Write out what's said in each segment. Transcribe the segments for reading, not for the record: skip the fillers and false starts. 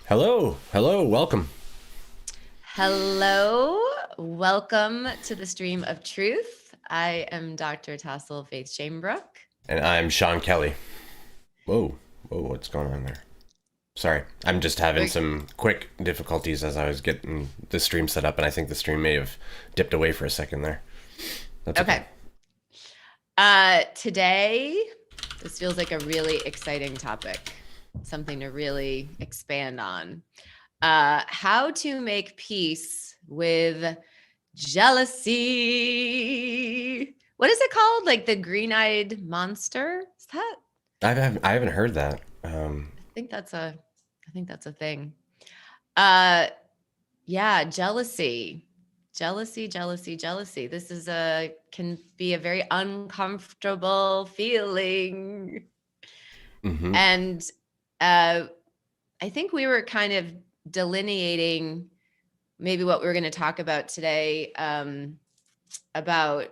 Hello, welcome. Hello, welcome to the Stream of Truth. I am Dr. Tassel Faith Shamebrook. And I'm Sean Kelly. Whoa, what's going on there? Sorry, I'm just having We're, some quick difficulties as I was getting the stream set up, and I think the stream may have dipped away for a second there. That's okay. okay. Today, this feels like a really exciting topic, something to really expand on. How to make peace with jealousy. What is it called? Like the green-eyed monster? Is that? I haven't heard that. think that's a I think that's a thing. Uh yeah, jealousy. Jealousy. This is can be a very uncomfortable feeling. Mm-hmm. And I think we were kind of delineating maybe what we were going to talk about today, about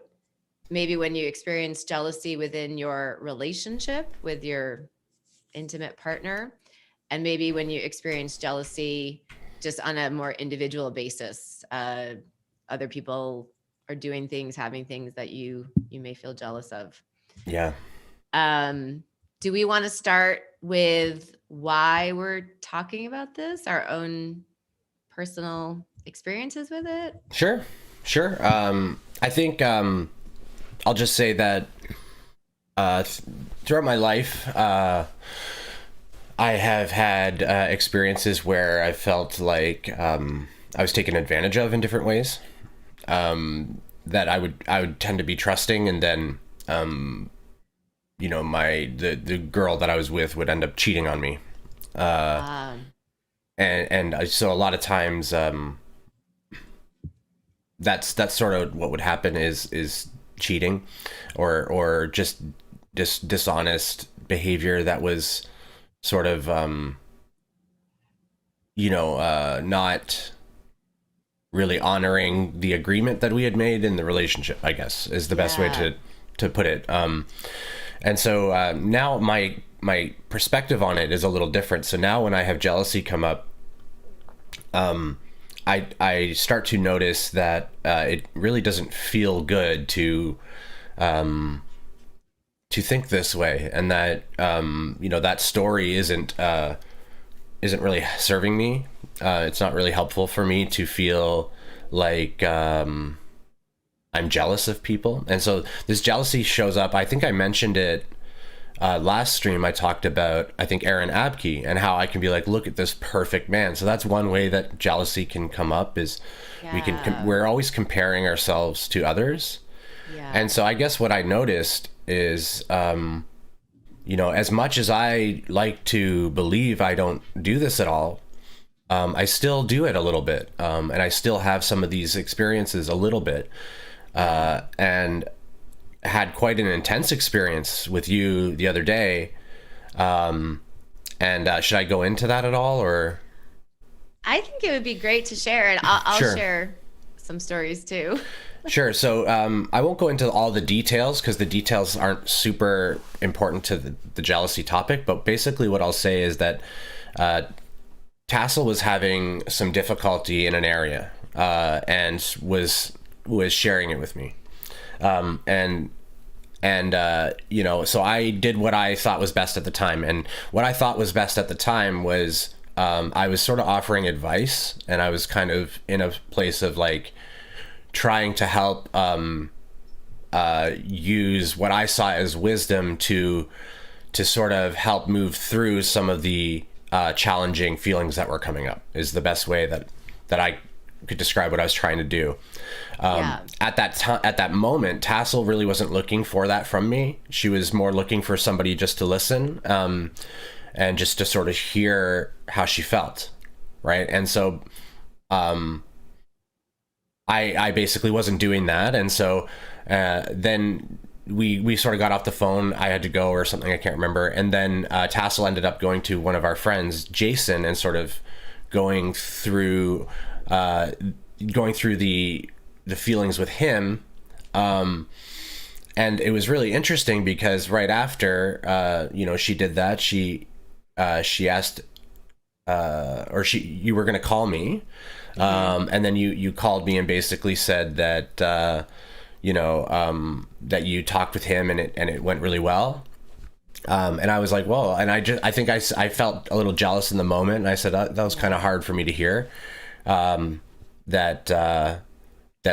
maybe when you experience jealousy within your relationship with your intimate partner, and maybe when you experience jealousy just on a more individual basis. Other people are doing things, having things that you may feel jealous of. Yeah. Do we want to start with why we're talking about this, our own personal experiences with it? Sure. I think I'll just say that throughout my life, I have had experiences where I felt like I was taken advantage of in different ways. That I would tend to be trusting, and then the girl that I was with would end up cheating on me. So a lot of times that's sort of what would happen is cheating, or just dishonest behavior that was sort of not really honoring the agreement that we had made in the relationship, I guess is the best way to put it. And so now my perspective on it is a little different. So now when I have jealousy come up, I start to notice that it really doesn't feel good to think this way, and that that story isn't really serving me. It's not really helpful for me to feel like I'm jealous of people. And so this jealousy shows up. I think I mentioned it last stream. I talked about, I think, Aaron Abke, and how I can be like, look at this perfect man. So that's one way that jealousy can come up, is we're always comparing ourselves to others. And so I guess what I noticed is, as much as I like to believe I don't do this at all, I still do it a little bit. And I still have some of these experiences a little bit. And had quite an intense experience with you the other day. And should I go into that at all, or? I think it would be great to share, and I'll Sure. share some stories too. Sure. So I won't go into all the details, because the details aren't super important to the jealousy topic. But basically what I'll say is that Tassel was having some difficulty in an area, and was sharing it with me. So I did what I thought was best at the time. And what I thought was best at the time was I was sort of offering advice, and I was kind of in a place of like trying to help use what I saw as wisdom to sort of help move through some of the challenging feelings that were coming up, is the best way that I could describe what I was trying to do. At that moment, Tassel really wasn't looking for that from me. She was more looking for somebody just to listen, and just to sort of hear how she felt, right? And so I basically wasn't doing that. And so then we sort of got off the phone. I had to go or something, I can't remember. And then Tassel ended up going to one of our friends, Jason, and sort of going through the feelings with him. And it was really interesting, because right after she did that, she asked you were going to call me. And then you called me and basically said that, that you talked with him and it went really well. And I was like, well, and I think I felt a little jealous in the moment. And I said, that was kind of hard for me to hear. That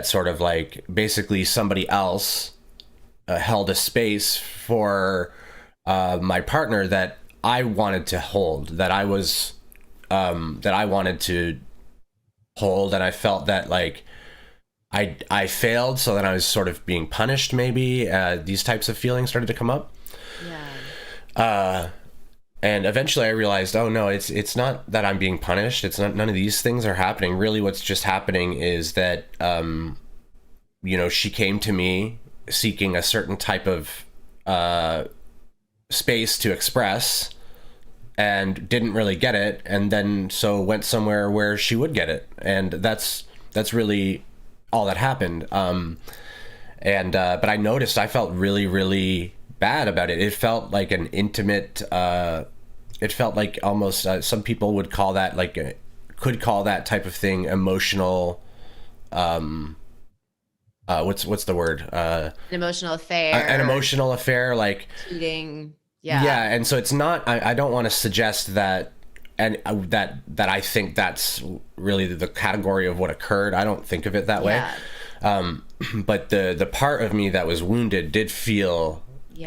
sort of like basically somebody else held a space for my partner that I wanted to hold, that I wanted to hold. And I felt that like I failed. So then I was sort of being punished. Maybe these types of feelings started to come up. And eventually I realized, oh no, it's not that I'm being punished. It's not, none of these things are happening. Really what's just happening is that, she came to me seeking a certain type of, space to express and didn't really get it. And then, so went somewhere where she would get it. And that's really all that happened. But I noticed I felt really, really bad about it. It felt like an intimate, it felt like almost some people would call that could call that type of thing emotional. What's the word? An emotional affair. An emotional affair, like cheating. Yeah. And so it's not. I don't want to suggest that, and that I think that's really the category of what occurred. I don't think of it that way. But the part of me that was wounded did feel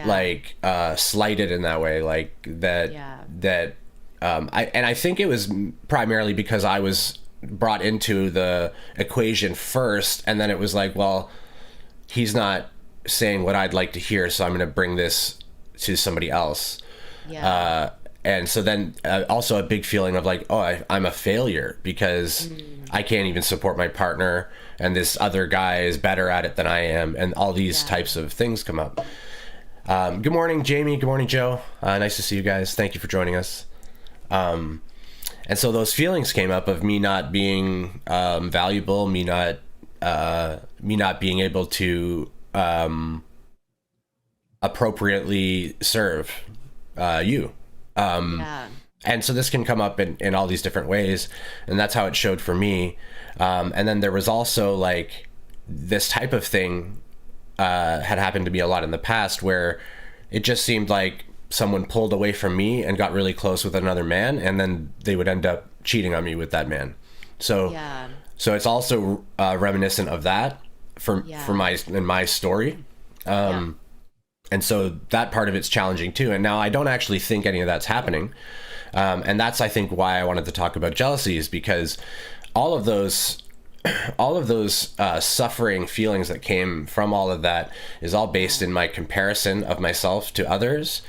like slighted in that way, like that I think it was primarily because I was brought into the equation first, and then it was like, well, he's not saying what I'd like to hear, so I'm going to bring this to somebody else. And so then also a big feeling of like, oh, I'm a failure because I can't even support my partner, and this other guy is better at it than I am, and all these types of things come up. Good morning, Jamie. Good morning, Joe. Nice to see you guys. Thank you for joining us. And so those feelings came up of me not being valuable, me not being able to appropriately serve you. And so this can come up in all these different ways, and that's how it showed for me. And then there was also like this type of thing had happened to me a lot in the past, where it just seemed like someone pulled away from me and got really close with another man, and then they would end up cheating on me with that man. So it's also reminiscent of that for my story. And so that part of it's challenging too. And now I don't actually think any of that's happening. And that's, I think, why I wanted to talk about jealousy, is because all of those suffering feelings that came from all of that is all based in my comparison of myself to others,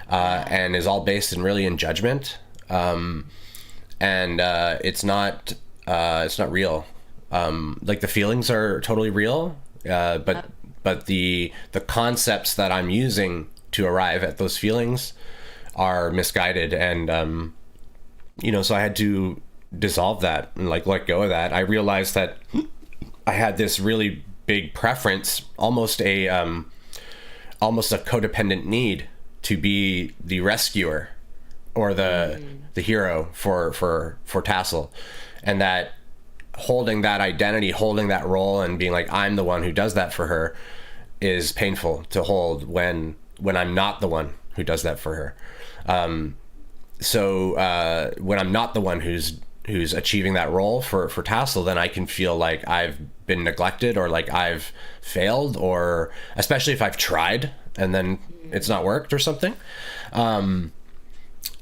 and is all based in judgment. And it's not real. Like the feelings are totally real, but the concepts that I'm using to arrive at those feelings are misguided. And so I had to dissolve that and like let go of that. I realized that I had this really big preference, almost a codependent need to be the rescuer or the hero for Tassel, and that holding that identity, holding that role, and being like, I'm the one who does that for her, is painful to hold when I'm not the one who does that for her. So when I'm not the one who's achieving that role for Tassel, then I can feel like I've been neglected, or like I've failed, or especially if I've tried and then it's not worked or something. So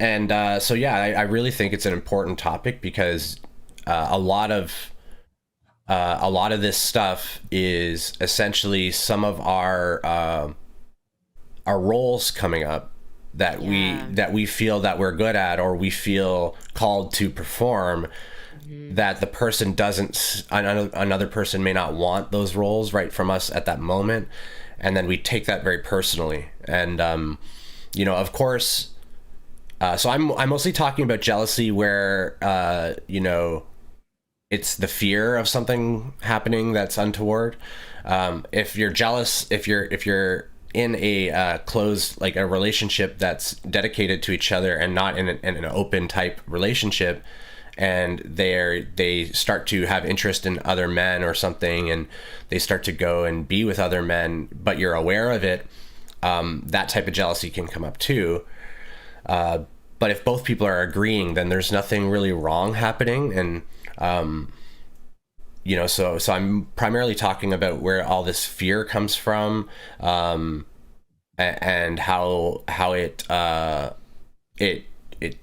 I really think it's an important topic, because a lot of this stuff is essentially some of our roles coming up that we feel that we're good at, or we feel called to perform, that the person doesn't, another person may not want those roles right from us at that moment, and then we take that very personally. And of course, so I'm mostly talking about jealousy where it's the fear of something happening that's untoward. If you're jealous, if you're in a closed, like a relationship that's dedicated to each other and not in an open type relationship, and they start to have interest in other men or something, and they start to go and be with other men, but you're aware of it, that type of jealousy can come up too. But if both people are agreeing, then there's nothing really wrong happening. And so I'm primarily talking about where all this fear comes from, and how it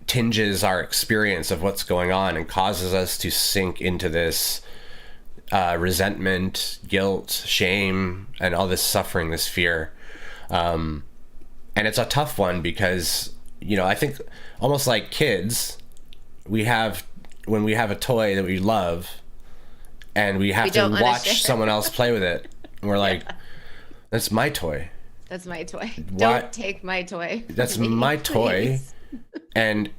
tinges our experience of what's going on and causes us to sink into this resentment, guilt, shame, and all this suffering, this fear. And it's a tough one because, I think almost like kids, when we have a toy that we love and we have to watch someone else play with it, and we're like, that's my toy. That's my toy. What? Don't take my toy. That's me, my toy. Please. And,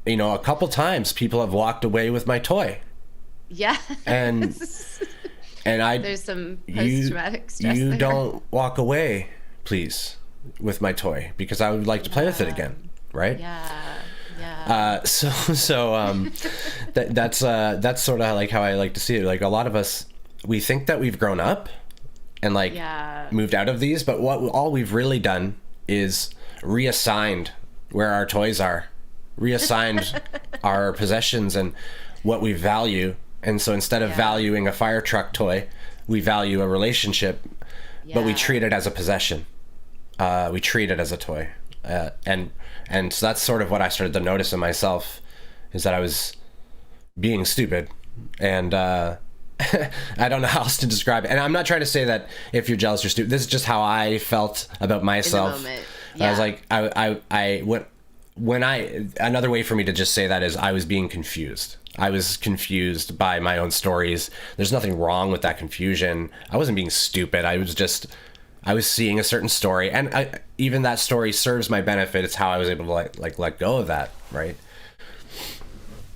a couple times people have walked away with my toy. Yeah. And there's some post-traumatic stress you there. Don't walk away, please, with my toy, because I would like to play with it again. Right? Yeah. That's sort of like how I like to see it. Like, a lot of us, we think that we've grown up and moved out of these, but all we've really done is reassigned where our toys are, reassigned our possessions and what we value. And so instead of valuing a fire truck toy, we value a relationship, but we treat it as a possession. We treat it as a toy. And so that's sort of what I started to notice in myself, is that I was being stupid. And I don't know how else to describe it. And I'm not trying to say that if you're jealous, you're stupid. This is just how I felt about myself. In the moment. Yeah. I was like, another way for me to just say that is I was being confused. I was confused by my own stories. There's nothing wrong with that confusion. I wasn't being stupid. I was seeing a certain story, and even that story serves my benefit. It's how I was able to let go of that, right?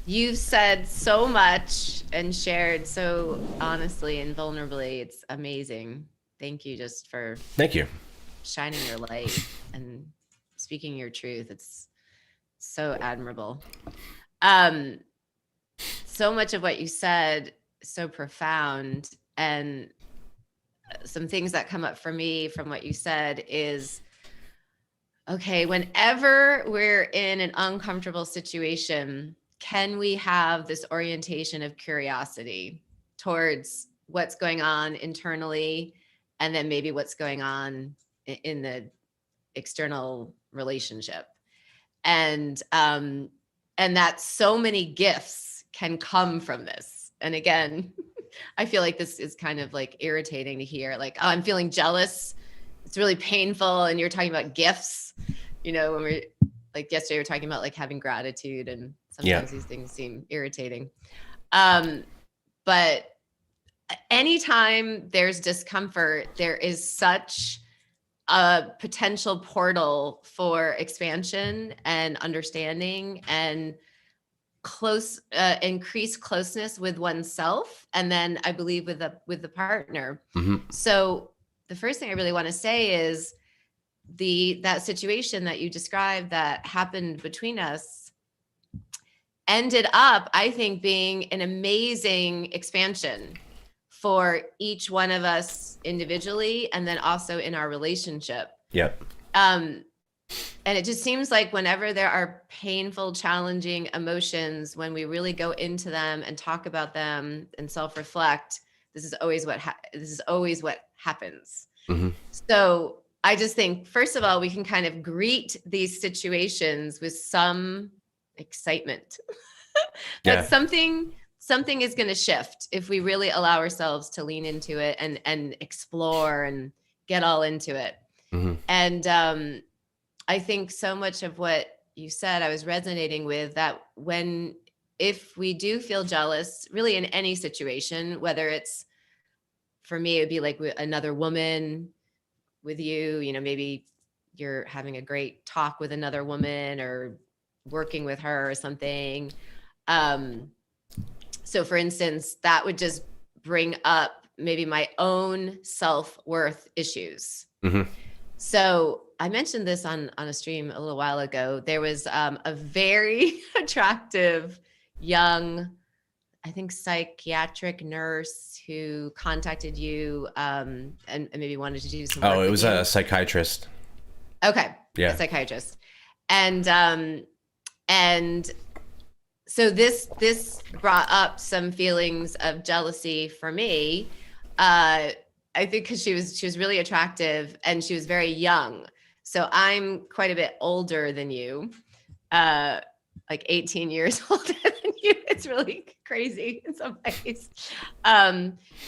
You've said so much and shared so honestly and vulnerably. It's amazing. Thank you just for shining your light and speaking your truth. It's so admirable. So much of what you said, so profound, and some things that come up for me from what you said is, okay, whenever we're in an uncomfortable situation, can we have this orientation of curiosity towards what's going on internally, and then maybe what's going on in the external relationship? And that so many gifts can come from this. And again, I feel like this is kind of like irritating to hear, like, oh, I'm feeling jealous. It's really painful. And you're talking about gifts, when we're like yesterday, we were talking about like having gratitude, and sometimes these things seem irritating. But anytime there's discomfort, there is such a potential portal for expansion and understanding and increased closeness with oneself, and then I believe with the partner. Mm-hmm. So the first thing I really want to say is that situation that you described that happened between us ended up, I think, being an amazing expansion for each one of us individually, and then also in our relationship. Yep. And it just seems like whenever there are painful, challenging emotions, when we really go into them and talk about them and self-reflect, this is always what happens. Mm-hmm. So I just think, first of all, we can kind of greet these situations with some excitement that something is going to shift if we really allow ourselves to lean into it and explore and get all into it. Mm-hmm. And I think so much of what you said, I was resonating with that. If we do feel jealous, really in any situation, whether it's, for me, it'd be like another woman with you, maybe you're having a great talk with another woman or working with her or something. So for instance, that would just bring up maybe my own self-worth issues. Mm-hmm. So I mentioned this on a stream a little while ago. There was a very attractive young, I think, psychiatric nurse who contacted you and maybe wanted to do some Oh, work it with was a you. psychiatrist. Okay, a Yeah. psychiatrist, and so this brought up some feelings of jealousy for me. I think because she was really attractive and she was very young. So I'm quite a bit older than you, uh, like 18 years older than you. It's really crazy in some ways.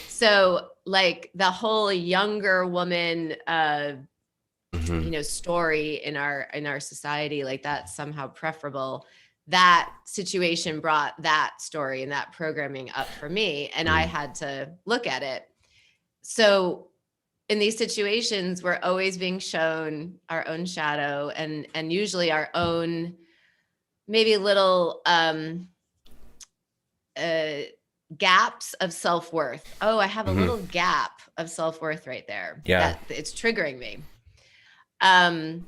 So like the whole younger woman, Hmm. story in our society, like that's somehow preferable. That situation brought that story and that programming up for me, and I Hmm. had to look at it. So in these situations, we're always being shown our own shadow, and usually our own maybe little uh gaps of self-worth. Oh, I have a Hmm. little gap of self-worth right there Yeah. that it's triggering me. um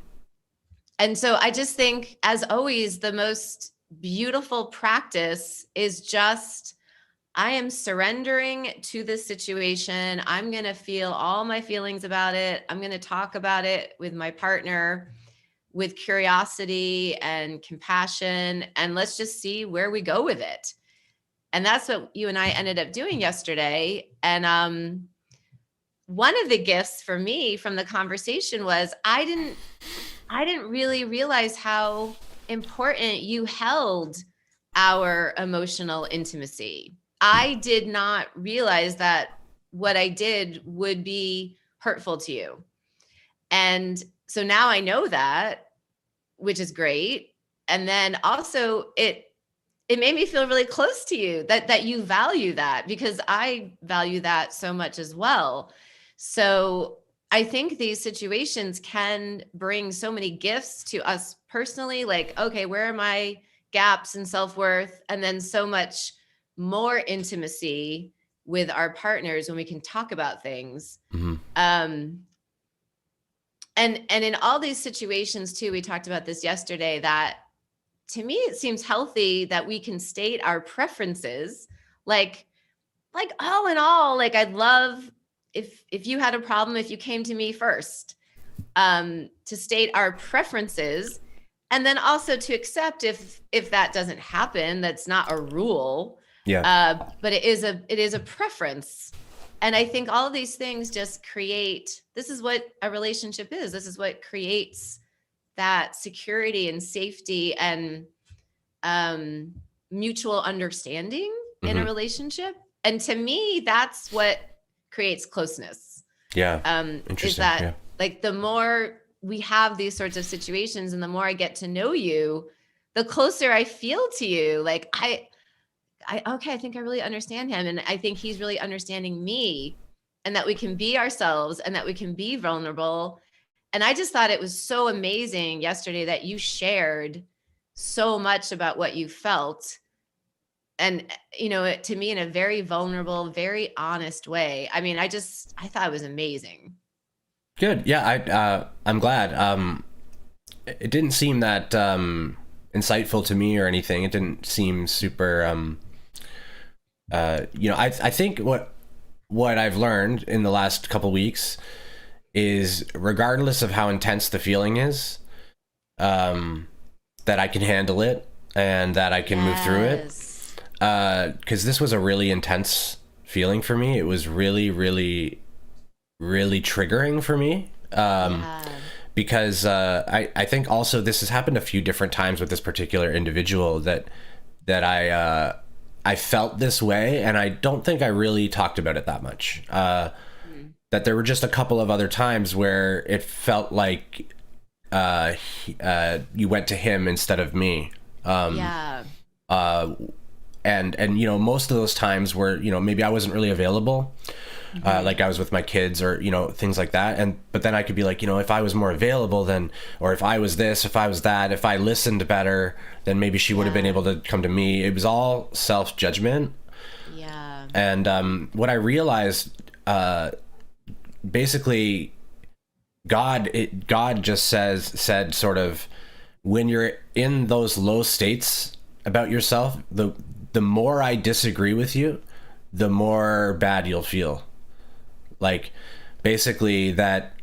And so I just think, as always, the most beautiful practice is just, I am surrendering to this situation. I'm going to feel all my feelings about it. I'm going to talk about it with my partner with curiosity and compassion. And let's just see where we go with it. And that's what you and I ended up doing yesterday. And one of the gifts for me from the conversation was I didn't really realize how important you held our emotional intimacy. I did not realize that what I did would be hurtful to you. And so now I know that, which is great. And then also it made me feel really close to you, that you value that, because I value that so much as well. So I think these situations can bring so many gifts to us personally, like, okay, where are my gaps in self-worth? And then so much more intimacy with our partners when we can talk about things. Hmm. Um, and in all these situations too, we talked about this yesterday, that to me it seems healthy that we can state our preferences. Like like all in all, like I'd love if you had a problem, if you came to me first, to state our preferences, and then also to accept if that doesn't happen. That's not a rule, Yeah. but it is a preference. And I think all of these things just create, this is what a relationship is. This is what creates that security and safety and um, mutual understanding in a Hmm. relationship. And to me, that's what creates closeness. Yeah. Is Interesting. that, Yeah. like, the more we have these sorts of situations and the more I get to know you, the closer I feel to you. Like okay, I think I really understand him, and I think he's really understanding me, and that we can be ourselves and that we can be vulnerable. And I just thought it was so amazing yesterday that you shared so much about what you felt, and to me, in a very vulnerable, very honest way. I mean, I thought it was amazing. Good. Yeah. I'm glad. It didn't seem that insightful to me or anything. It didn't seem super. I think what I've learned in the last couple weeks is, regardless of how intense the feeling is, um, that I can handle it and that I can move through it. Yes. Because this was a really intense feeling for me. It was really, really, really triggering for me. Yeah. Because I think also this has happened a few different times with this particular individual, that I felt this way, and I don't think I really talked about it that much. Mm. That there were just a couple of other times where it felt like you went to him instead of me. Yeah. Uh, and most of those times were, maybe I wasn't really available, Mhm. like I was with my kids, or things like that. And but then I could be like, if I was more available, then, or if I was this, if I was that, if I listened better, then maybe she would have been Yeah. able to come to me. It was all self-judgment. Yeah. And what I realized, basically, God just said sort of, when you're in those low states about yourself, the more I disagree with you, the more bad you'll feel. Like, basically, that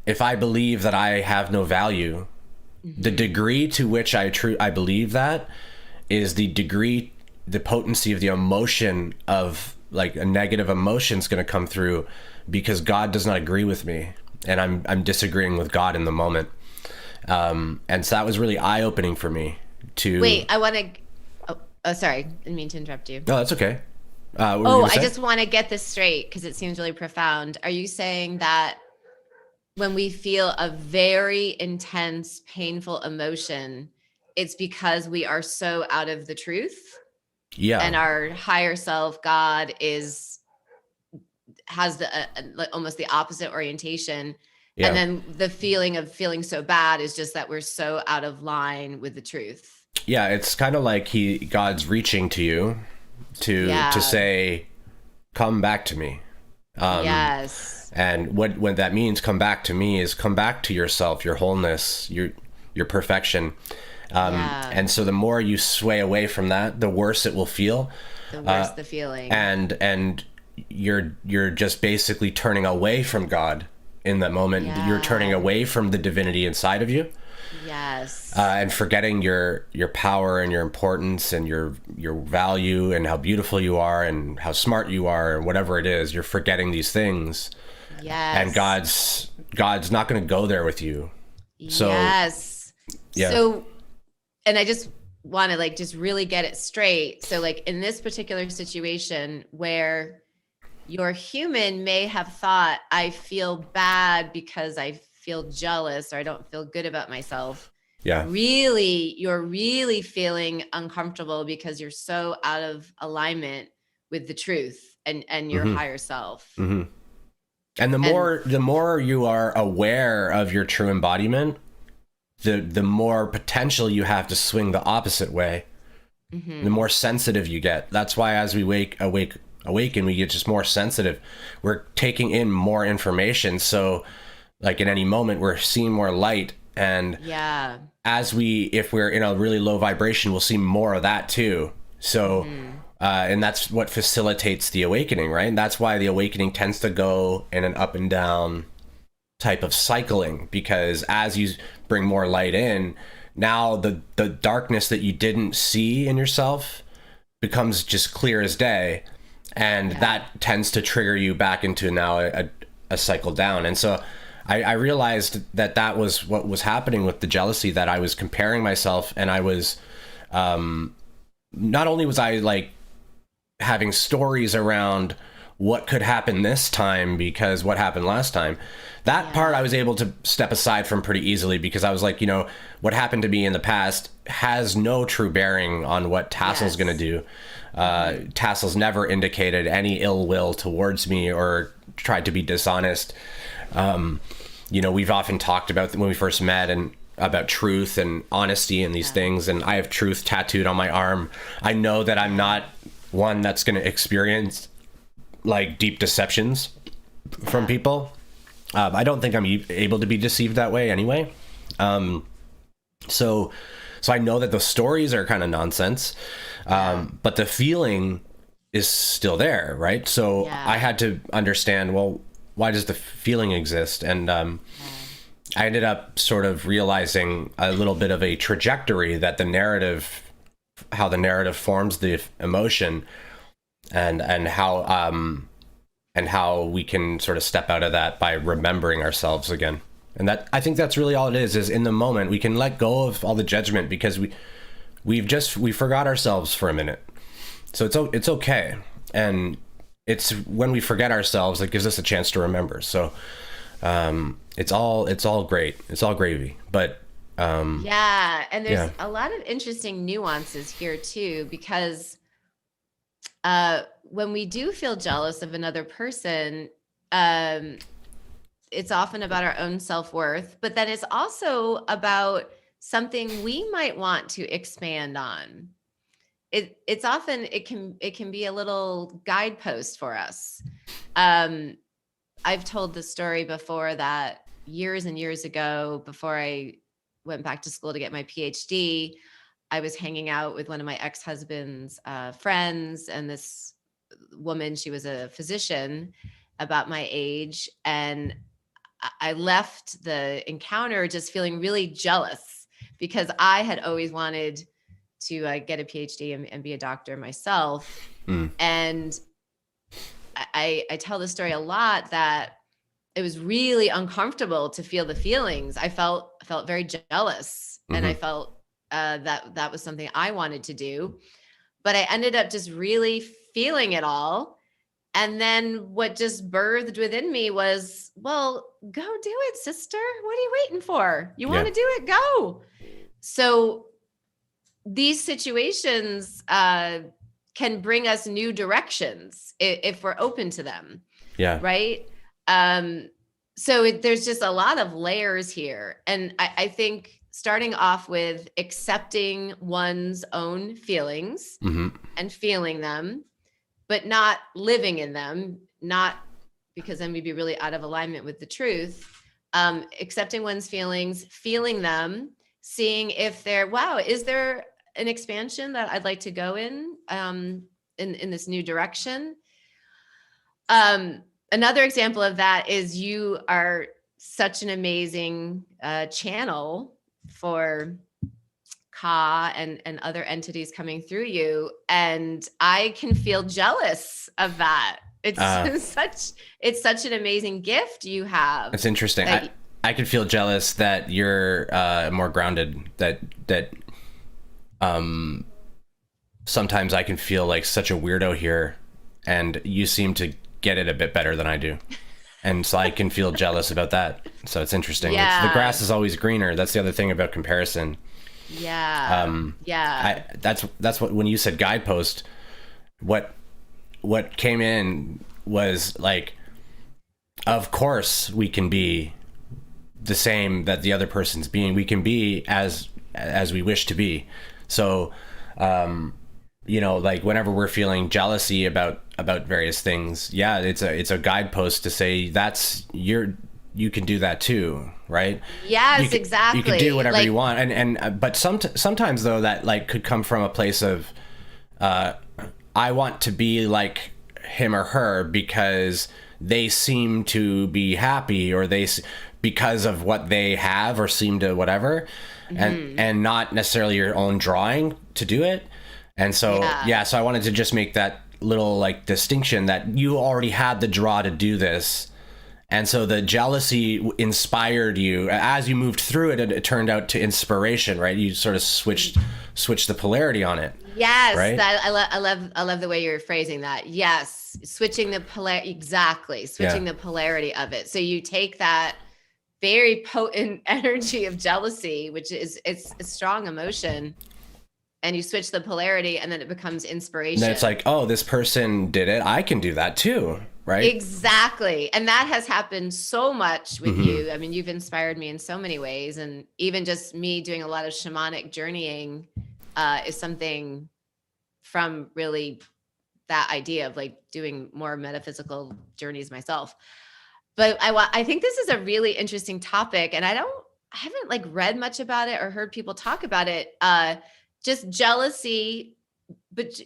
if I believe that I have no value, the degree to which I believe that is the degree, the potency of the emotion of, like, a negative emotion is going to come through, because God does not agree with me, and I'm disagreeing with God in the moment. And so that was really eye opening for me to. Wait, I want to. Oh, sorry. Didn't mean to interrupt you. No, that's okay. What were you Oh, gonna I say? just want to get this straight because it seems really profound. Are you saying that when we feel a very intense, painful emotion, it's because we are so out of the truth Yeah, and our higher self, God, has like almost the opposite orientation? And yeah, then the feeling of feeling so bad is just that we're so out of line with the truth. yeah. It's kind of like God's reaching to you to Yeah. say, "Come back to me." Yes. And what that means, come back to me, is come back to yourself, your wholeness, your perfection. Yeah. And so the more you sway away from that, the worse it will feel. The worse the feeling. And you're just basically turning away from God in that moment. You're turning Yeah. away from the divinity inside of you, Yes. and forgetting your power and your importance and your value and how beautiful you are and how smart you are and whatever it is. You're forgetting these things, and Yes. God's not going to go there with you. So Yes. yeah, So, and I just want to like just really get it straight. So, like in this particular situation where your human may have thought, I feel bad because I feel jealous or I don't feel good about myself. yeah, Really, you're really feeling uncomfortable because you're so out of alignment with the truth and your mm-hmm, higher self. mm-hmm. And And the more you are aware of your true embodiment, the more potential you have to swing the opposite way. The mhm. more sensitive you get. That's why as we awaken, we get just more sensitive. We're taking in more information. So, like, in any moment, we're seeing more light. And Yeah. if we're in a really low vibration, we'll see more of that too. So, Mhm. and that's what facilitates the awakening, right? And that's why the awakening tends to go in an up and down type of cycling, because as you bring more light in, now the darkness that you didn't see in yourself becomes just clear as day, and Yeah. that tends to trigger you back into now a cycle down. And so I realized that that was what was happening with the jealousy, that I was comparing myself, and I was, not only was I like having stories around what could happen this time because what happened last time. That part Yeah. I was able to step aside from pretty easily, because I was like, what happened to me in the past has no true bearing on what Tassel's going to Yes. do. Tassel's never indicated any ill will towards me or tried to be dishonest. We've often talked about when we first met and about truth and honesty and these Yeah. things, and I have truth tattooed on my arm. I know that I'm not one that's going to experience like deep deceptions from Yeah. people. I don't think I'm able to be deceived that way anyway. So I know that the stories are kind of nonsense, but the feeling is still there, right? So I Yeah. had to understand, well, why does the feeling exist? And Yeah. I ended up sort of realizing a little bit of a trajectory that how the narrative forms the emotion, and how we can sort of step out of that by remembering ourselves again. And that, I think that's really all it is in the moment we can let go of all the judgment, because we forgot ourselves for a minute. So it's okay. And it's when we forget ourselves that gives us a chance to remember. So it's all great. It's all gravy. But Yeah. And there's yeah. a lot of interesting nuances here too, because when we do feel jealous of another person, um, it's often about our own self-worth, but then it's also about something we might want to expand on. It's often it can be a little guidepost for us. Um, I've told the story before that years and years ago, before I went back to school to get my PhD, I was hanging out with one of my ex-husband's friends, and this woman, she was a physician about my age. And I left the encounter just feeling really jealous because I had always wanted to get a PhD and be a doctor myself. And I tell the story a lot that it was really uncomfortable to feel the feelings. I felt very jealous, and I felt that was something I wanted to do, but I ended up just really feeling it all. And then what just birthed within me was, well, go do it, sister. What are you waiting for? You want to do it? Go. So these situations can bring us new directions if we're open to them. Yeah. Right. So there's just a lot of layers here. And I think starting off with accepting one's own feelings and feeling them, but not living in them, not because then we'd be really out of alignment with the truth. Accepting one's feelings, feeling them, seeing if is there an expansion that I'd like to go in this new direction. Another example of that is you are such an amazing channel for Ka and other entities coming through you. And I can feel jealous of that. It's such an amazing gift you have. It's interesting. I can feel jealous that you're more grounded, that sometimes I can feel like such a weirdo here, and you seem to get it a bit better than I do. And so I can feel jealous about that. So it's interesting. Yeah. The grass is always greener. That's the other thing about comparison. Yeah. That's what, when you said Guidepost, what came in was like, of course we can be the same that the other person's being. We can be as we wish to be. So, like whenever we're feeling jealousy about various things, it's a guidepost to say you can do that too, right? Yes, exactly. You can do whatever you want, but sometimes though that like could come from a place of I want to be like him or her because they seem to be happy, or because of what they have or seem to whatever, and not necessarily your own drawing to do it. And so so I wanted to just make that little like distinction that you already had the draw to do this. And so the jealousy inspired you as you moved through it, and it turned out to inspiration, right? You sort of switched the polarity on it. Yes, right? I love the way you're phrasing that. Yes, switching the the polarity of it. So you take that very potent energy of jealousy, which is it's a strong emotion, and you switch the polarity, and then it becomes inspiration. And then it's like, oh, this person did it, I can do that too. Right? Exactly. And that has happened so much with you. I mean, you've inspired me in so many ways. And even just me doing a lot of shamanic journeying is something from really that idea of like doing more metaphysical journeys myself. But I think this is a really interesting topic, and I haven't like read much about it or heard people talk about it. Just jealousy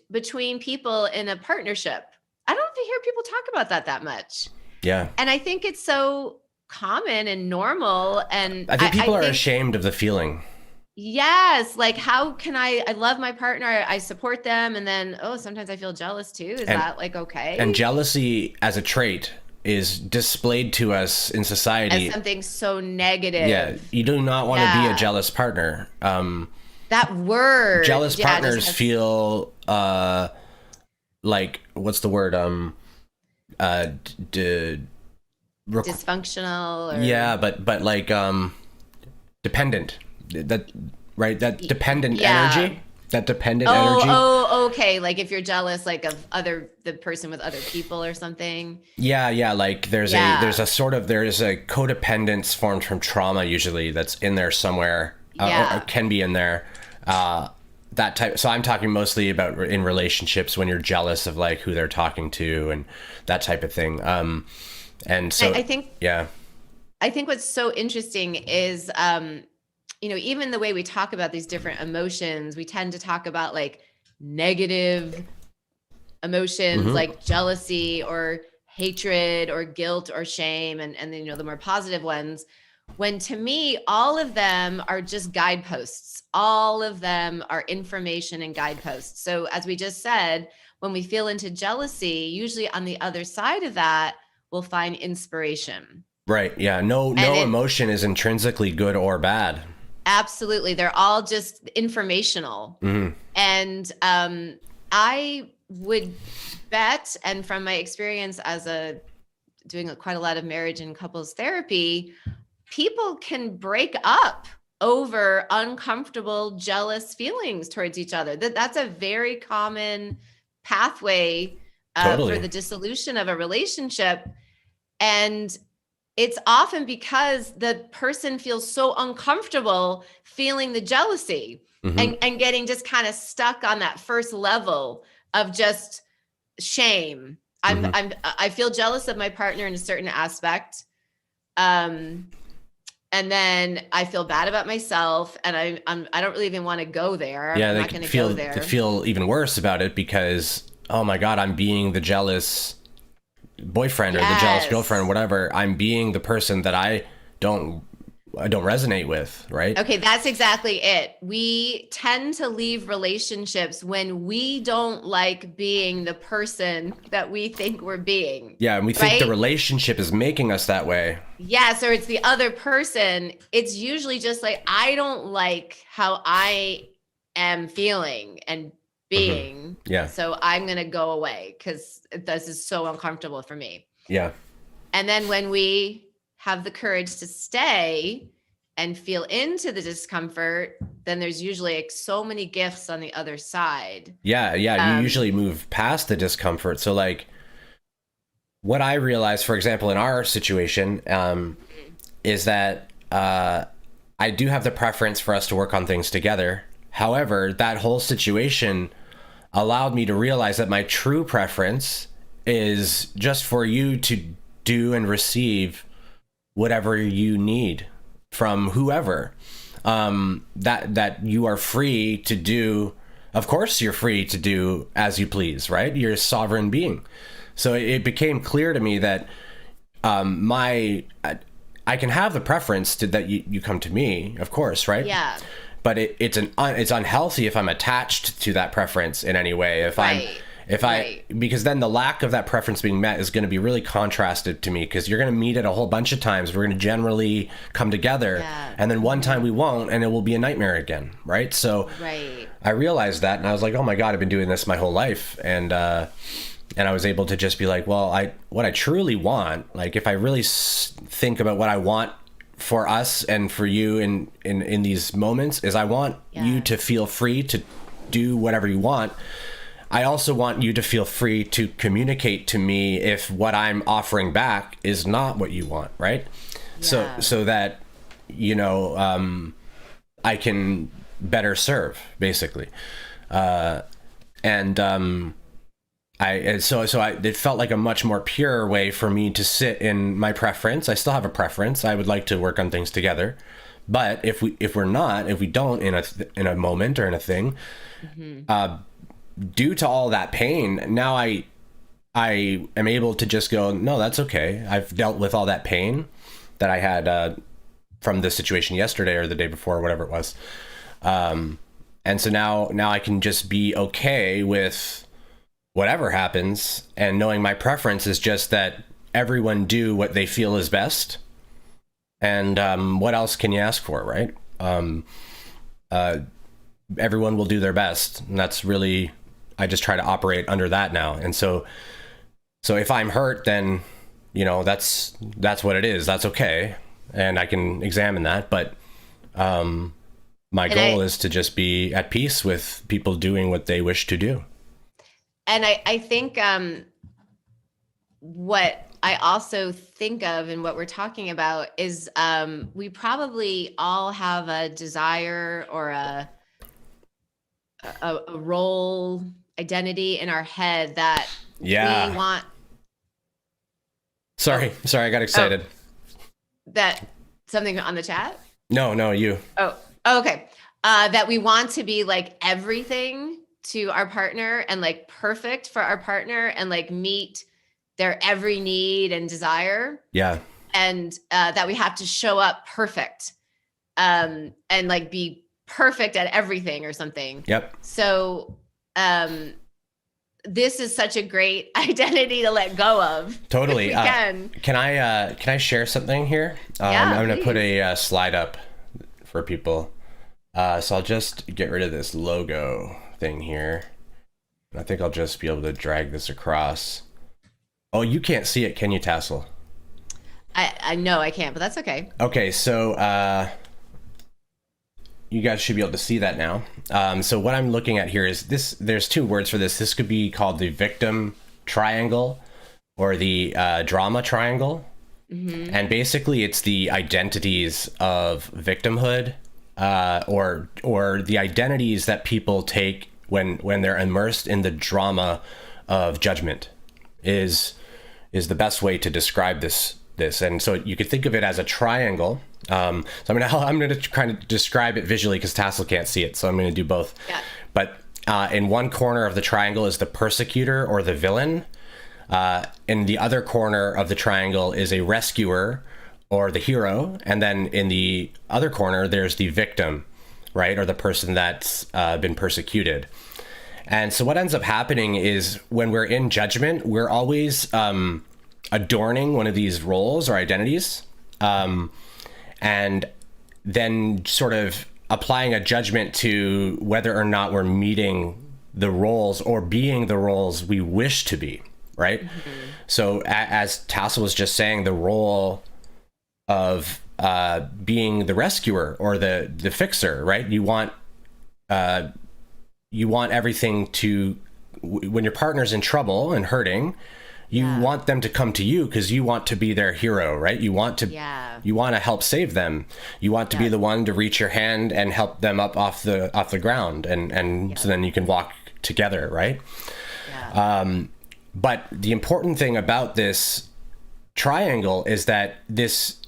between people in a partnership. I don't hear people talk about that much. Yeah. And I think it's so common and normal. And I think people are ashamed of the feeling. Yes. Like, how can I love my partner, I support them, and then, sometimes I feel jealous too. Is that like, okay? And jealousy as a trait is displayed to us in society as something so negative. Yeah. You do not want to be a jealous partner. That word. Jealous partners feel, like, what's the word? Dysfunctional. But like dependent. That right? That dependent energy. That dependent energy. Oh, okay. Like if you're jealous, like of the person with other people or something. Yeah. Like there's a codependence formed from trauma usually that's in there somewhere, or can be in there. That type. So I'm talking mostly about in relationships when you're jealous of like who they're talking to and that type of thing. And I, so, I think yeah. I think what's so interesting is, even the way we talk about these different emotions, we tend to talk about like negative emotions Hmm. like jealousy or hatred or guilt or shame, and then, the more positive ones, when to me all of them are just guideposts. All of them are information and guideposts. So as we just said, when we feel into jealousy, usually on the other side of that, we'll find inspiration. Right. Yeah. No, And no emotion is intrinsically good or bad. absolutely, they're all just informational. Hmm. And I would bet, and from my experience as doing quite a lot of marriage and couples therapy, people can break up over uncomfortable, jealous feelings towards each other. That's a very common pathway for Totally. the dissolution of a relationship. And it's often because the person feels so uncomfortable feeling the jealousy, Hmm. and getting just kind of stuck on that first level of just shame. Hmm. I feel jealous of my partner in a certain aspect. Um, and then I feel bad about myself, and I don't really even want to go there. Yeah. I'm They not could going to go they there. feel even worse about it because, oh my God, I'm being the jealous boyfriend or the jealous girlfriend, Yes. whatever. I'm being the person that don't I don't resonate with, right? Okay, that's exactly it. We tend to leave relationships when we don't like being the person that we think we're being, Yeah, and we think the right? relationship is making us that way. Yes, or it's the other person. It's usually just like, I don't like how I am feeling and Hmm. being, Yeah. so I'm going to go away because this is so uncomfortable for me. Yeah. And then when we have the courage to stay and feel into the discomfort, then there's usually like so many gifts on the other side. Yeah. Yeah. And you Um, usually move past the discomfort. So, like, what I realized, for example, in our situation, is that I do have the preference for us to work on things together. However, that whole situation allowed me to realize that my true preference is just for you to do and receive whatever you need from whoever. That you are free to do. Of course, you're free to do as you please, right? You're a sovereign being. So it became clear to me that my I can have the preference to that you come to me, of course, right? yeah, But it's unhealthy if I'm attached to that preference in any way. right, If I right. because then the lack of that preference being met is going to be really contrasted to me because you're going to meet it a whole bunch of times. We're going to generally come together, Yeah. and then one time Mhm. we won't, and it will be a nightmare again, right? So Right. I realized that, and I was like, oh my God, I've been doing this my whole life, and I was able to just be like, well, what I truly want, like if I really think about what I want for us and for you in these moments, is I want you Yeah. to feel free to do whatever you want. I also want you to feel free to communicate to me if what I'm offering back is not what you want, right? Yeah. So that you know I can better serve, basically, and it felt like a much more pure way for me to sit in my preference. I still have a preference. I would like to work on things together, but if we don't in a moment or in a thing, Mhm. due to all that pain, now I am able to just go, no, that's okay. I've dealt with all that pain that I had from the situation yesterday or the day before, or whatever it was. And so now I can just be okay with whatever happens, and knowing my preference is just that everyone do what they feel is best, and what else can you ask for, right? Uh, Everyone will do their best, and that's really, I just try to operate under that now. And so if I'm hurt, then that's what it is. That's okay, and I can examine that. But my And goal is to just be at peace with people doing what they wish to do. I think what I also think of and what we're talking about is, we probably all have a desire or a role identity in our head that we Yeah. want Sorry, I got Oh, excited. that something on the chat? No, you. Oh, okay. That we want to be like everything to our partner and like perfect for our partner and like meet their every need and desire. Yeah. And that we have to show up perfect and like be perfect at everything or something. Yep. So this is such a great identity to let go of. Totally. If we can. Can I share something here? Yeah, I'm gonna put please. a slide up for people. So I'll just get rid of this logo thing here. I think I'll just be able to drag this across. Oh, you can't see it, can you, Tassel? I know I can't, but that's okay. Okay, so you guys should be able to see that now. So what I'm looking at here is this. There's two words for this. This could be called the victim triangle or the drama triangle. Mm-hmm. And basically it's the identities of victimhood or the identities that people take when they're immersed in the drama of judgment is the best way to describe this. And so you could think of it as a triangle. So I'm going to kind of describe it visually because Tassel can't see it. So I'm going to do both. Yeah. But in one corner of the triangle is the persecutor or the villain. In the other corner of the triangle is a rescuer or the hero. And then in the other corner, there's the victim, right? Or the person that's been persecuted. And so what ends up happening is when we're in judgment, we're always adorning one of these roles or identities, and then sort of applying a judgment to whether or not we're meeting the roles or being the roles we wish to be, right? Mm-hmm. So as Tassel was just saying, the role of being the rescuer or the fixer, right? You want everything to, when your partner's in trouble and hurting, you want them to come to you because you want to be their hero, right? You want to help save them. You want to be the one to reach your hand and help them up off the ground, and so then you can walk together, right? Yeah. But the important thing about this triangle is that these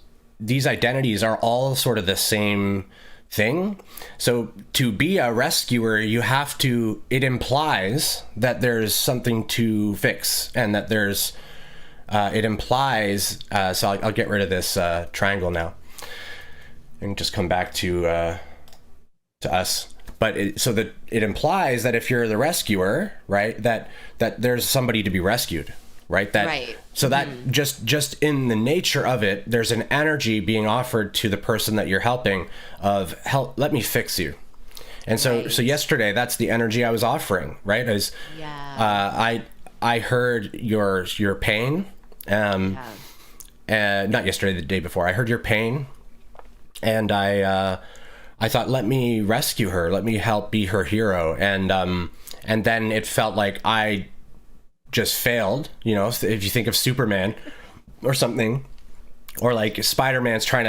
identities are all sort of the same thing. So to be a rescuer, it implies that there's something to fix and that it implies, so I'll get rid of this triangle now and just come back to us. But it implies that if you're the rescuer, right, that there's somebody to be rescued, right? So that just in the nature of it, there's an energy being offered to the person that you're helping of help, let me fix you. And so yesterday, that's the energy I was offering, right? I heard your pain, and not yesterday, the day before, I heard your pain, and I thought, let me rescue her, let me help be her hero. And then it felt like I just failed, if you think of Superman or something, or like Spider-Man's trying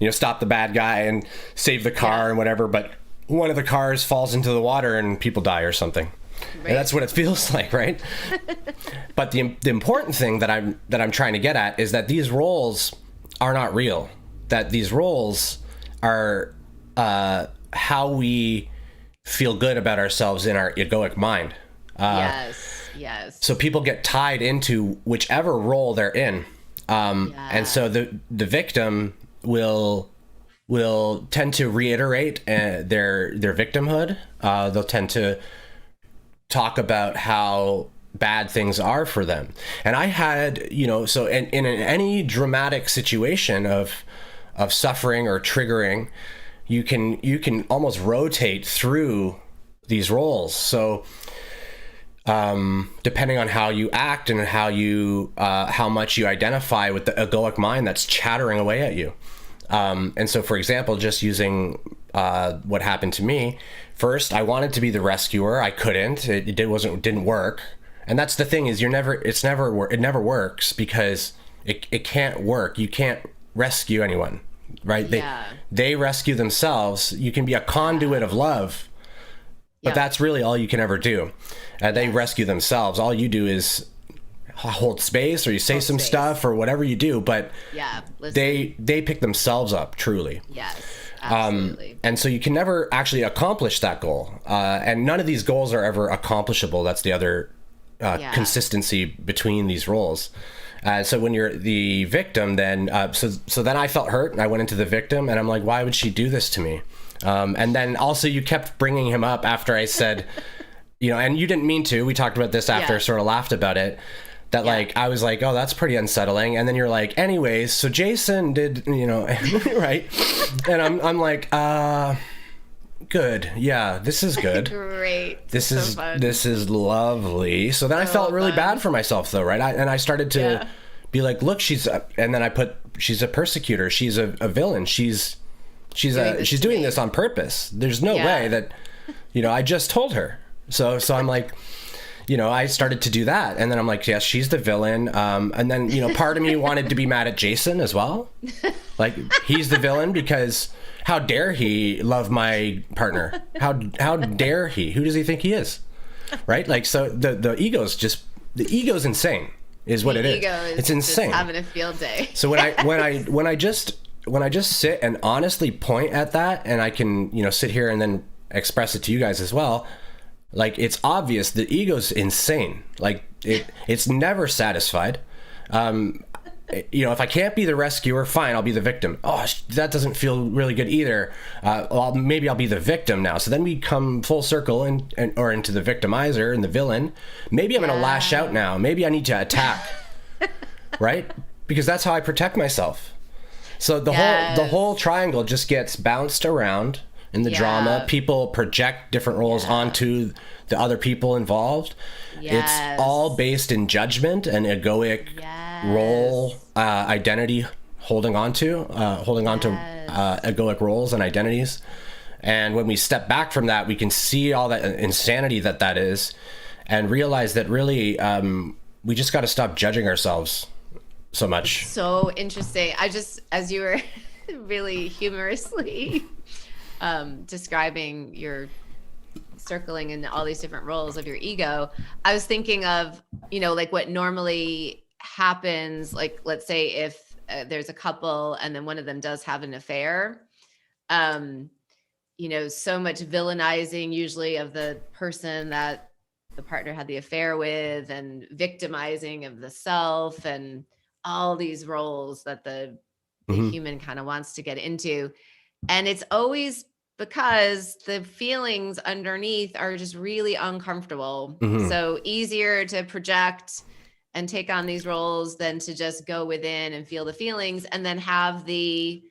to, stop the bad guy and save the car and whatever, but one of the cars falls into the water and people die or something. Right. And that's what it feels like, right? But the important thing that I'm trying to get at is that these roles are not real. That these roles are how we feel good about ourselves in our egoic mind. Yes. So people get tied into whichever role they're in. And so the victim will tend to reiterate their victimhood. They'll tend to talk about how bad things are for them. And I had, so in any dramatic situation of suffering or triggering, you can almost rotate through these roles. So depending on how you act and how much you identify with the egoic mind that's chattering away at you. And so, for example, just using what happened to me, first, I wanted to be the rescuer. I couldn't. It didn't work. And that's the thing is, it never works because it can't work. You can't rescue anyone, right? They rescue themselves. You can be a conduit of love, but that's really all you can ever do. They rescue themselves. All you do is hold space, or you say Hold some space. stuff, or whatever you do, but Yeah. Listen. they pick themselves up, truly. Yes. Absolutely. And so you can never actually accomplish that goal. And none of these goals are ever accomplishable. That's the other consistency between these roles. So when you're the victim, then so then I felt hurt, and I went into the victim, and I'm like, why would she do this to me? And then also you kept bringing him up after I said, and you didn't mean to. We talked about this after, sort of laughed about it. That like, I was like, oh, that's pretty unsettling. And then you're like, anyways, so Jason did, right. And I'm like, good. Yeah, this is good. Great. This is lovely. So then I felt really bad for myself, though, right? I started to be like, look, she's a persecutor. She's a villain. She's doing this on purpose. There's no way that, I just told her. So I'm like, I started to do that. And then I'm like, yes, she's the villain. And then, part of me wanted to be mad at Jason as well. Like, he's the villain because how dare he love my partner? How dare he? Who does he think he is? Right? Like, so the ego's insane is what it is. It's insane. Just having a field day. So when I just sit and honestly point at that, and I can, sit here and then express it to you guys as well. Like, it's obvious the ego's insane. Like, it's never satisfied. If I can't be the rescuer, fine, I'll be the victim. Oh, that doesn't feel really good either. Maybe I'll be the victim now. So then we come full circle or into the victimizer and the villain. Maybe I'm going to lash out now. Maybe I need to attack, right? Because that's how I protect myself. So the whole triangle just gets bounced around. In the drama, people project different roles onto the other people involved. It's all based in judgment and egoic role identity, holding on to egoic roles and identities. And when we step back from that, we can see all that insanity that is, and realize that really we just got to stop judging ourselves so much. So interesting. As you were really humorously describing your circling in all these different roles of your ego, I was thinking of, like what normally happens, like, let's say if there's a couple and then one of them does have an affair, so much villainizing usually of the person that the partner had the affair with, and victimizing of the self, and all these roles that the human kind of wants to get into. And it's always because the feelings underneath are just really uncomfortable. So easier to project and take on these roles than to just go within and feel the feelings, and then have the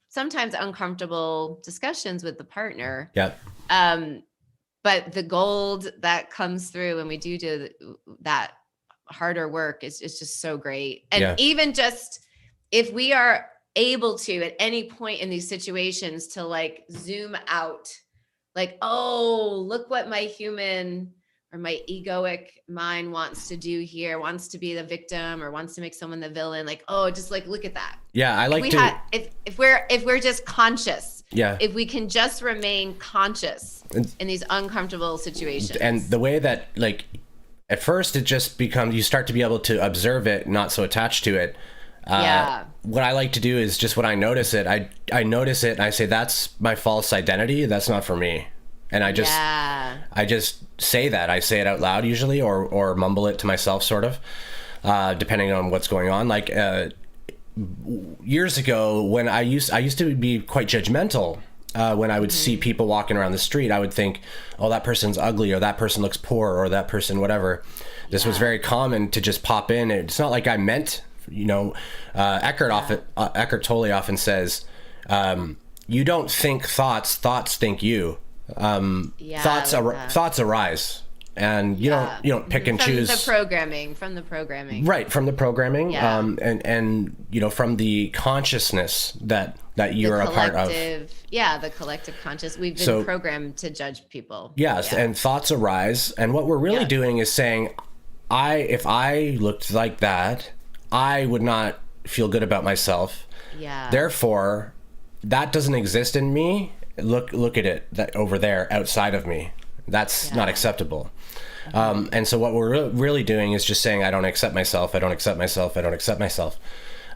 sometimes uncomfortable discussions with the partner. Yep. But the gold that comes through when we do that harder work is just so great. And even just if we are able to at any point in these situations to like zoom out, like, oh, look what my human or my egoic mind wants to do here, wants to be the victim or wants to make someone the villain. Like, oh, just like, look at that. Yeah. I like if we're just conscious, if we can just remain conscious in these uncomfortable situations. And the way that, like, at first it just becomes, you start to be able to observe it, not so attached to it. What I like to do is just when I notice it, I notice it and I say, that's my false identity. That's not for me. And I just say that. I say it out loud usually, or mumble it to myself, sort of, depending on what's going on. Like, years ago when I used to be quite judgmental. When I would see people walking around the street, I would think, oh, that person's ugly, or that person looks poor, or that person, whatever. This was very common to just pop in. It's not like I meant, Eckhart Tolle often says, you don't think thoughts think you. Thoughts arise, and you don't pick and choose from the programming, right, from the programming, and from the consciousness that you're a part of. The collective conscious. We've been programmed to judge people. Yes, and thoughts arise, and what we're really doing is saying, if I looked like that, I would not feel good about myself. Therefore, that doesn't exist in me. Look at it, that over there outside of me. That's not Yeah. acceptable. And so what we're really doing is just saying, I don't accept myself. I don't accept myself. I don't accept myself.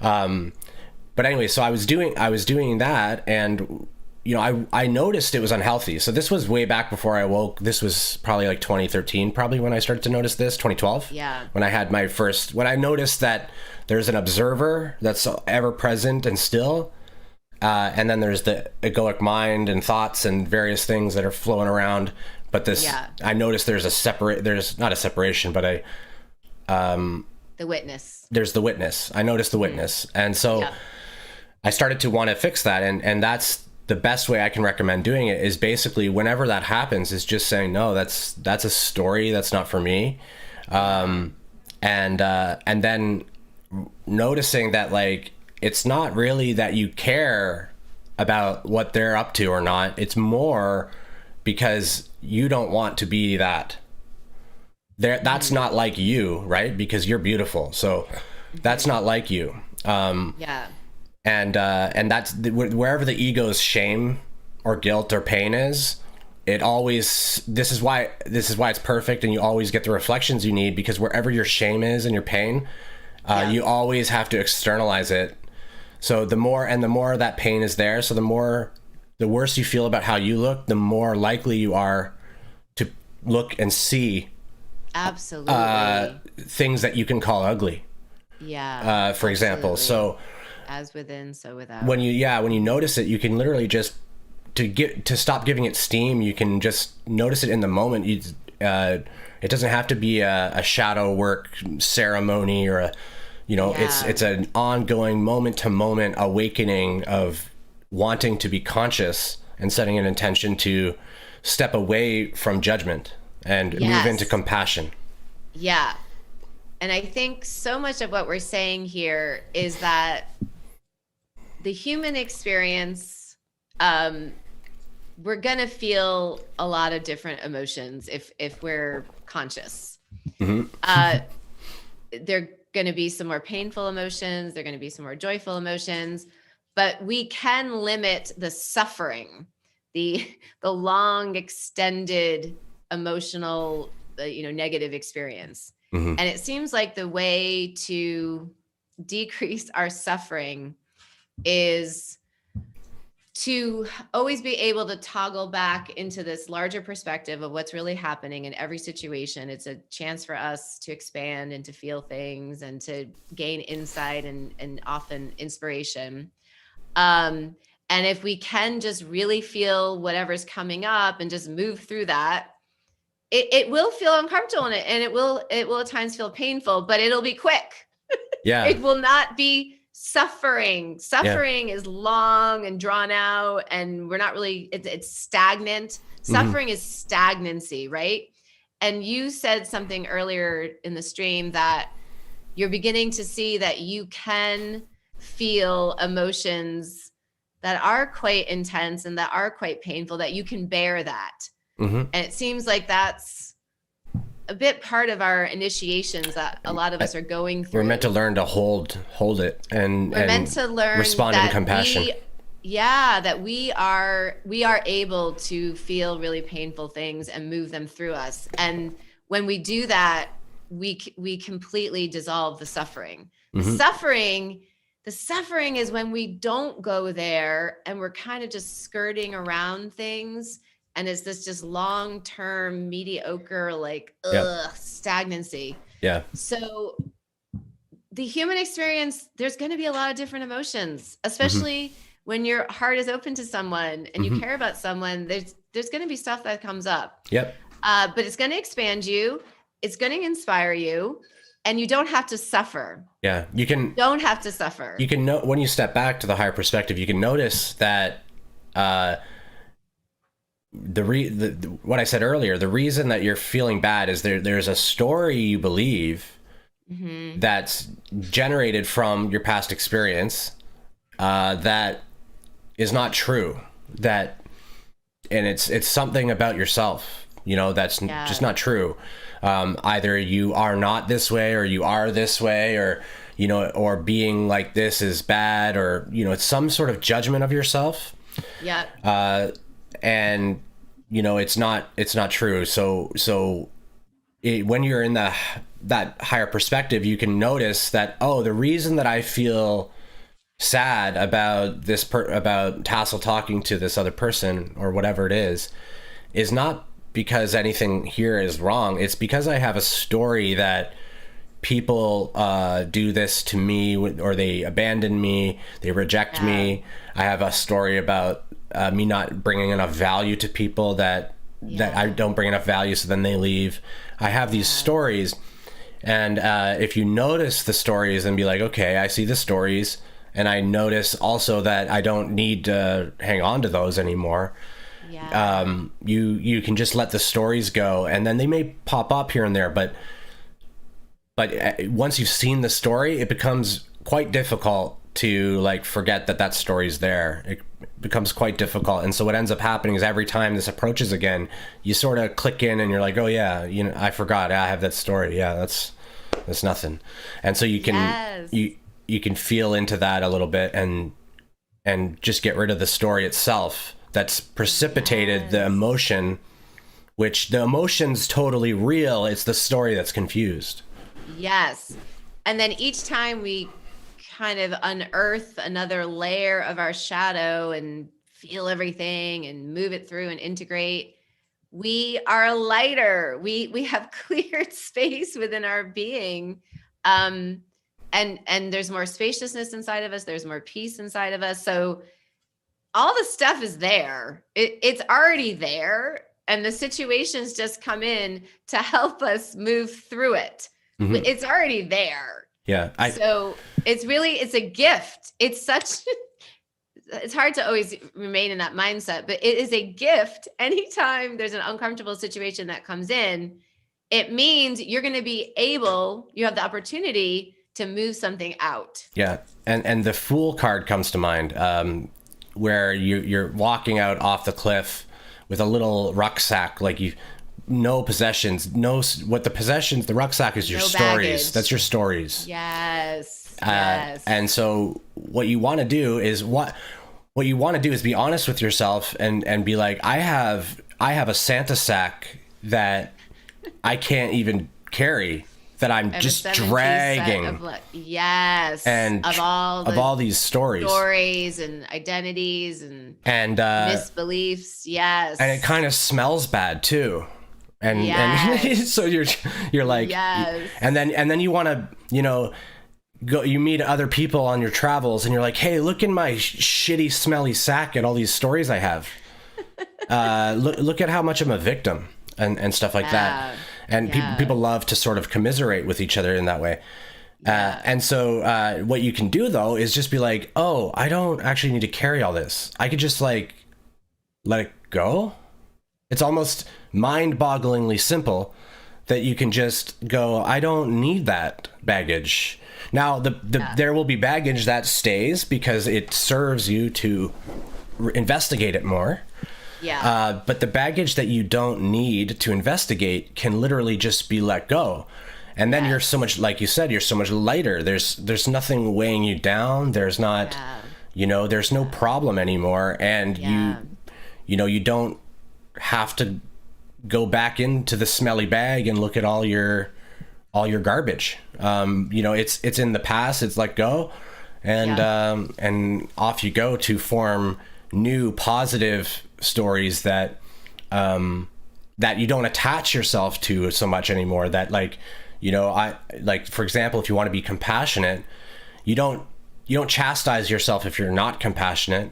But anyway, so I was doing that, and I noticed it was unhealthy. So this was way back before I woke. This was probably like 2013, probably when I started to notice this. 2012. Yeah. When I noticed that there's an observer that's ever present and still, and then there's the egoic mind and thoughts and various things that are flowing around. But I noticed there's not a separation, but the witness. there's the witness. I noticed the witness. And so I started to want to fix that. And that's the best way I can recommend doing it, is basically whenever that happens is just saying, no, that's a story. That's not for me. And then noticing that, like, it's not really that you care about what they're up to or not. It's more because you don't want to be that. That's not like you, right? Because you're beautiful. So that's not like you. Yeah. And that's wherever the ego's shame or guilt or pain is, this is why it's perfect. And you always get the reflections you need, because wherever your shame is and your pain, you always have to externalize it. So the more that pain is there, so the worse you feel about how you look, the more likely you are to look and see absolutely things that you can call ugly. Yeah. For example, so as within, so without. When you notice it, you can literally just to stop giving it steam. You can just notice it in the moment. It doesn't have to be a shadow work ceremony or it's an ongoing moment to moment awakening of wanting to be conscious and setting an intention to step away from judgment and move into compassion. Yeah. And I think so much of what we're saying here is that the human experience, we're going to feel a lot of different emotions if we're conscious. There are going to be some more painful emotions. There are going to be some more joyful emotions, but we can limit the suffering, the long extended emotional, negative experience. And it seems like the way to decrease our suffering is to always be able to toggle back into this larger perspective of what's really happening in every situation. It's a chance for us to expand and to feel things and to gain insight and often inspiration. And if we can just really feel whatever's coming up and just move through that, it will feel uncomfortable and it will at times feel painful, but it'll be quick. Yeah. It will not be suffering. Suffering is long and drawn out, and we're not really, it's stagnant. Suffering is stagnancy, right? And you said something earlier in the stream that you're beginning to see that you can feel emotions that are quite intense and that are quite painful, that you can bear that. And it seems like that's a bit part of our initiations that a lot of us are going through. We're meant to learn to hold it, and we're meant to learn respond in compassion. That we are able to feel really painful things and move them through us. And when we do that, we completely dissolve the suffering. The suffering is when we don't go there and we're kind of just skirting around things. And it's this just long-term mediocre, stagnancy. Yeah. So the human experience, there's going to be a lot of different emotions, especially when your heart is open to someone and you care about someone. There's going to be stuff that comes up. Yep. But it's going to expand you. It's going to inspire you, and you don't have to suffer. Yeah, don't have to suffer. You can know when you step back to the higher perspective. You can notice that. What I said earlier, the reason that you're feeling bad is there's a story you believe that's generated from your past experience that is not true, and it's something about yourself, that's just not true. Either you are not this way or you are this way, or or being like this is bad, or it's some sort of judgment of yourself. Yeah. And it's not true. When you're in that higher perspective, you can notice that, oh, the reason that I feel sad about about Tassel talking to this other person or whatever it is not because anything here is wrong. It's because I have a story that people do this to me, or they abandon me, they reject me. I have a story about me not bringing enough value to people, that I don't bring enough value, so then they leave. I have these stories, and if you notice the stories and be like, okay, I see the stories, and I notice also that I don't need to hang on to those anymore. You can just let the stories go, and then they may pop up here and there, but once you've seen the story, it becomes quite difficult to like forget that story's there. It becomes quite difficult, and so what ends up happening is every time this approaches again, you sort of click in and you're like, oh yeah, I forgot I have that story. Yeah, that's nothing. And so you can you can feel into that a little bit and just get rid of the story itself that's precipitated the emotion, which the emotion's totally real. It's the story that's confused. Yes. And then each time we kind of unearth another layer of our shadow and feel everything and move it through and integrate, we are lighter. We have cleared space within our being. And there's more spaciousness inside of us. There's more peace inside of us. So all the stuff is there. It's already there. And the situations just come in to help us move through it. Mm-hmm. It's already there. Yeah. So it's a gift. It's hard to always remain in that mindset, but it is a gift. Anytime there's an uncomfortable situation that comes in, it means you're going to you have the opportunity to move something out. Yeah. And the Fool card comes to mind, where you're walking out off the cliff with a little rucksack, like no possessions, the rucksack is your stories. Baggage. That's your stories. Yes. And so what you want to do is be honest with yourself and be like, I have a Santa sack that I can't even carry, that I'm just dragging. And of all these stories and identities and misbeliefs. Yes. And it kind of smells bad too. And so you're like, yes. and then you want to, go, you meet other people on your travels and you're like, hey, look in my shitty, smelly sack at all these stories I have. Look at how much I'm a victim and stuff like that. And people love to sort of commiserate with each other in that way. And so what you can do though is just be like, oh, I don't actually need to carry all this. I could just like let it go. It's almost mind-bogglingly simple that you can just go, I don't need that baggage. Now, there will be baggage that stays because it serves you to investigate it more. Yeah. But the baggage that you don't need to investigate can literally just be let go. And then you're so much, like you said, you're so much lighter. There's nothing weighing you down. There's not, there's no problem anymore. And you don't have to go back into the smelly bag and look at all your garbage. It's in the past. It's let go, and off you go to form new positive stories that you don't attach yourself to so much anymore. That for example, if you want to be compassionate, you don't chastise yourself if you're not compassionate.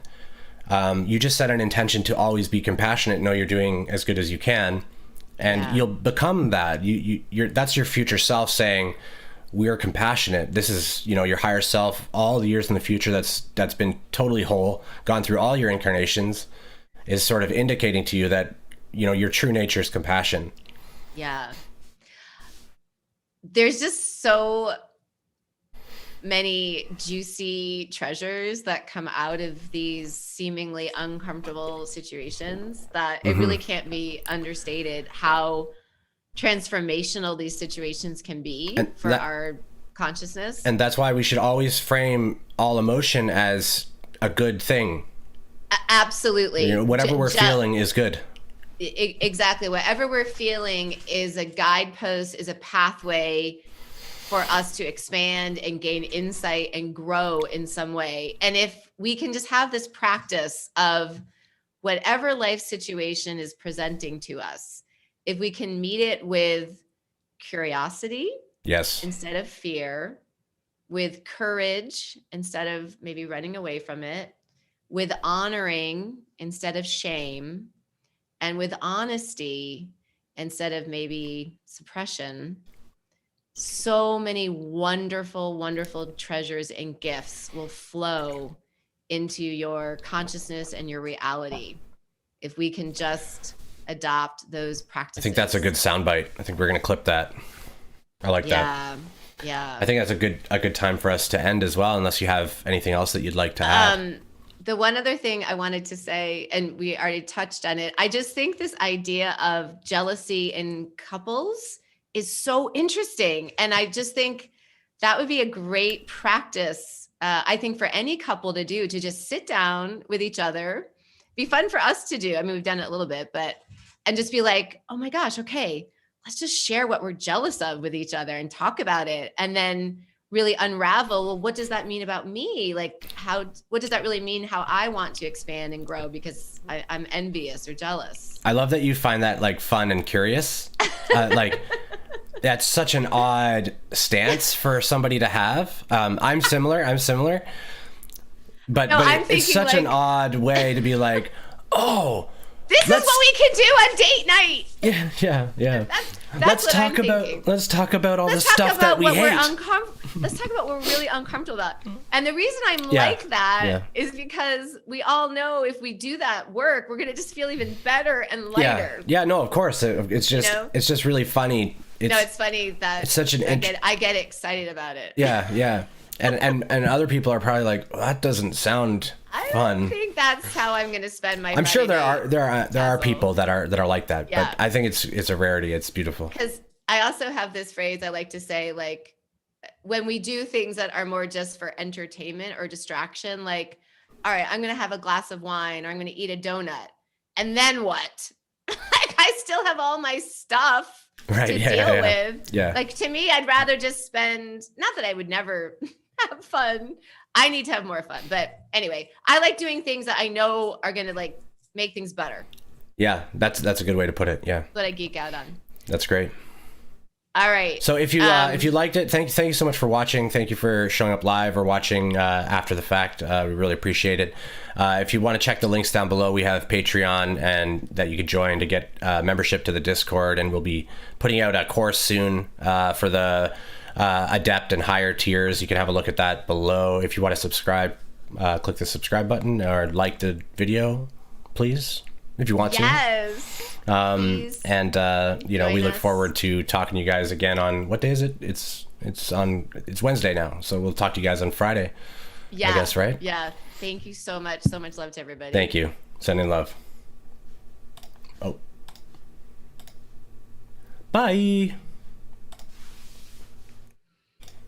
You just set an intention to always be compassionate, know you're doing as good as you can, and you'll become that. That's your future self saying, we are compassionate. This is, your higher self, all the years in the future that's been totally whole, gone through all your incarnations, is sort of indicating to you that, your true nature is compassion. Yeah. There's just so many juicy treasures that come out of these seemingly uncomfortable situations that it really can't be understated how transformational these situations can be for our consciousness. And that's why we should always frame all emotion as a good thing. Absolutely. Whatever we're feeling is good. Exactly. Whatever we're feeling is a guidepost, is a pathway for us to expand and gain insight and grow in some way. And if we can just have this practice of whatever life situation is presenting to us, if we can meet it with curiosity, Yes. instead of fear, with courage instead of maybe running away from it, with honoring instead of shame, and with honesty instead of maybe suppression, so many wonderful, wonderful treasures and gifts will flow into your consciousness and your reality if we can just adopt those practices. I think that's a good soundbite. I think we're going to clip that. I like that. Yeah. I think that's a good time for us to end as well, unless you have anything else that you'd like to add. The one other thing I wanted to say, and we already touched on it, I just think this idea of jealousy in couples is so interesting. And I just think that would be a great practice, I think, for any couple to do, to just sit down with each other. Be fun for us to do. I mean, we've done it a little bit, and just be like, oh my gosh, okay, let's just share what we're jealous of with each other and talk about it. And then really unravel, well, what does that mean about me? Like, what does that really mean how I want to expand and grow because I'm envious or jealous? I love that you find that like fun and curious. Like that's such an odd stance for somebody to have. I'm similar, but it's such an odd way to be like, oh, this is what we can do on date night. Yeah. Let's talk about all the stuff that we hate. Let's talk about what we're really uncomfortable about. And the reason I'm like that is because we all know if we do that work, we're gonna just feel even better and lighter. Yeah. No, of course. It's just really funny. It's funny that it's such an I get excited about it. Yeah. And other people are probably like, well, that doesn't sound fun. I think that's how I'm going to spend my. I'm sure there are people that are like that, but I think it's a rarity. It's beautiful. Because I also have this phrase I like to say, like, when we do things that are more just for entertainment or distraction, like, all right, I'm going to have a glass of wine or I'm going to eat a donut, and then what? Like, I still have all my stuff to deal with. Yeah. Like, to me, I'd rather just spend. Not that I would never have fun. I need to have more fun. But anyway, I like doing things that I know are going to like make things better. Yeah, that's a good way to put it. Yeah. That's what I geek out on. That's great. All right. So if you liked it, thank you so much for watching. Thank you for showing up live or watching after the fact. We really appreciate it. If you want to check the links down below, we have Patreon and that you could join to get membership to the Discord, and we'll be putting out a course soon for the adept and higher tiers. You can have a look at that below. If you want to subscribe, click the subscribe button or like the video, please, if you want to. Yes. Please. And we look forward to talking to you guys again on what day is it? It's Wednesday now, so we'll talk to you guys on Friday. Yeah. I guess, right? Yeah. Thank you so much. So much love to everybody. Thank you. Sending love. Oh. Bye.